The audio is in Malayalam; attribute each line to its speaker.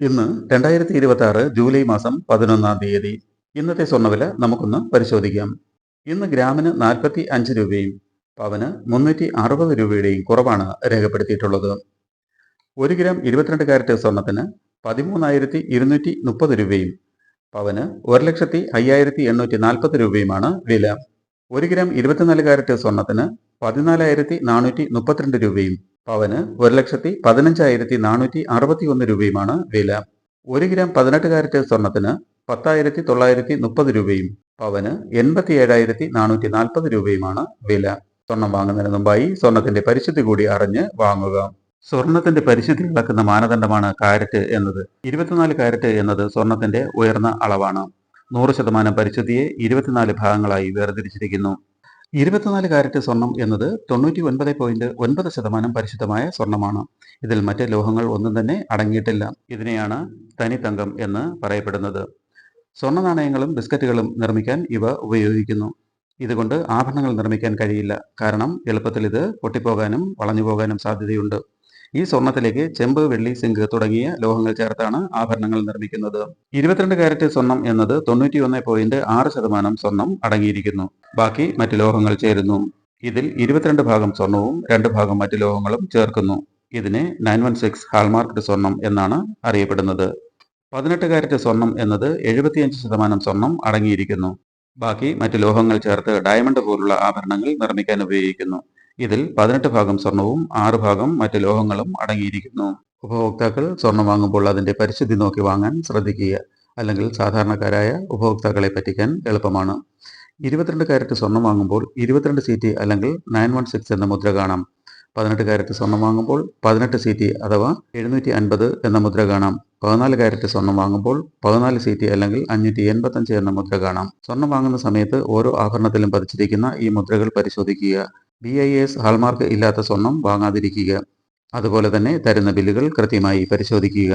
Speaker 1: ഇന്ന് 2026 ജൂലൈ മാസം 11-ാം തീയതി. ഇന്നത്തെ സ്വർണ്ണവില നമുക്കൊന്ന് പരിശോധിക്കാം. ഇന്ന് ഗ്രാമിന് 45 രൂപയും പവന് 360 രൂപയുടെയും കുറവാണ് രേഖപ്പെടുത്തിയിട്ടുള്ളത്. 1 ഗ്രാം 22 കാരറ്റ് സ്വർണത്തിന് 13,230 രൂപയും പവന് 1,05,840 രൂപയുമാണ് വില. 1 ഗ്രാം 24 കാരറ്റ് സ്വർണത്തിന് 14,432 രൂപയും പവന് 1,15,461 രൂപയുമാണ് വില. 1 ഗ്രാം 18 കാരറ്റ് സ്വർണത്തിന് 10,930 രൂപയും പവന് 87,440 രൂപയുമാണ് വില. സ്വർണം വാങ്ങുന്നതിന് മുമ്പായി സ്വർണത്തിന്റെ പരിശുദ്ധി കൂടി അറിഞ്ഞ് വാങ്ങുക. സ്വർണത്തിന്റെ പരിശുദ്ധി അളക്കുന്ന മാനദണ്ഡമാണ് കാരറ്റ് എന്നത്. 24 കാരറ്റ് എന്നത് സ്വർണത്തിന്റെ ഉയർന്ന അളവാണ്. 100% പരിശുദ്ധിയെ 24 ഭാഗങ്ങളായി വേർതിരിച്ചിരിക്കുന്നു. 24 കാരറ്റ് സ്വർണം എന്നത് 99.9% പരിശുദ്ധമായ സ്വർണമാണ്. ഇതിൽ മറ്റ് ലോഹങ്ങൾ ഒന്നും തന്നെ അടങ്ങിയിട്ടില്ല. ഇതിനെയാണ് തനിത്തങ്കം എന്ന് പറയപ്പെടുന്നത്. സ്വർണ്ണ നാണയങ്ങളും ബിസ്ക്കറ്റുകളും നിർമ്മിക്കാൻ ഇവ ഉപയോഗിക്കുന്നു. ഇതുകൊണ്ട് ആഭരണങ്ങൾ നിർമ്മിക്കാൻ കഴിയില്ല. കാരണം എളുപ്പത്തിൽ ഇത് പൊട്ടിപ്പോകാനും വളഞ്ഞു പോകാനും സാധ്യതയുണ്ട്. ഈ സ്വർണത്തിലേക്ക് ചെമ്പ്, വെള്ളി, സിങ്ക് തുടങ്ങിയ ലോഹങ്ങൾ ചേർത്താണ് ആഭരണങ്ങൾ നിർമ്മിക്കുന്നത്. 22 കാരറ്റ് സ്വർണം എന്നത് 91.6% സ്വർണം അടങ്ങിയിരിക്കുന്നു. ബാക്കി മറ്റ് ലോഹങ്ങൾ ചേരുന്നു. ഇതിൽ 22 ഭാഗം സ്വർണവും 2 ഭാഗം മറ്റ് ലോഹങ്ങളും ചേർക്കുന്നു. ഇതിനെ 916 ഹാൾമാർക്ക്ഡ് സ്വർണം എന്നാണ് അറിയപ്പെടുന്നത്. 18 കാരറ്റ് സ്വർണം എന്നത് 75% സ്വർണം അടങ്ങിയിരിക്കുന്നു. ബാക്കി മറ്റ് ലോഹങ്ങൾ ചേർത്ത് ഡയമണ്ട് പോലുള്ള ആഭരണങ്ങൾ നിർമ്മിക്കാൻ ഉപയോഗിക്കുന്നു. ഇതിൽ 18 ഭാഗം സ്വർണവും 6 ഭാഗം മറ്റ് ലോഹങ്ങളും അടങ്ങിയിരിക്കുന്നു. ഉപഭോക്താക്കൾ സ്വർണം വാങ്ങുമ്പോൾ അതിന്റെ പരിശുദ്ധി നോക്കി വാങ്ങാൻ ശ്രദ്ധിക്കുക. അല്ലെങ്കിൽ സാധാരണക്കാരായ ഉപഭോക്താക്കളെ പറ്റിക്കാൻ എളുപ്പമാണ്. 22 കാരറ്റ് സ്വർണം വാങ്ങുമ്പോൾ 22 CT അല്ലെങ്കിൽ 916 എന്ന മുദ്ര കാണാം. 18 കാരറ്റ് സ്വർണം വാങ്ങുമ്പോൾ 18 CT അഥവാ 750 എന്ന മുദ്ര കാണാം. 14 കാരറ്റ് സ്വർണം വാങ്ങുമ്പോൾ 14 CT അല്ലെങ്കിൽ 585 എന്ന മുദ്ര കാണാം. സ്വർണം വാങ്ങുന്ന സമയത്ത് ഓരോ ആഭരണത്തിലും പതിച്ചിരിക്കുന്ന ഈ മുദ്രകൾ പരിശോധിക്കുക. BIS ഹാൾമാർക്ക് ഇല്ലാത്ത സ്വർണം വാങ്ങാതിരിക്കുക. അതുപോലെ തന്നെ തരുന്ന ബില്ലുകൾ കൃത്യമായി പരിശോധിക്കുക.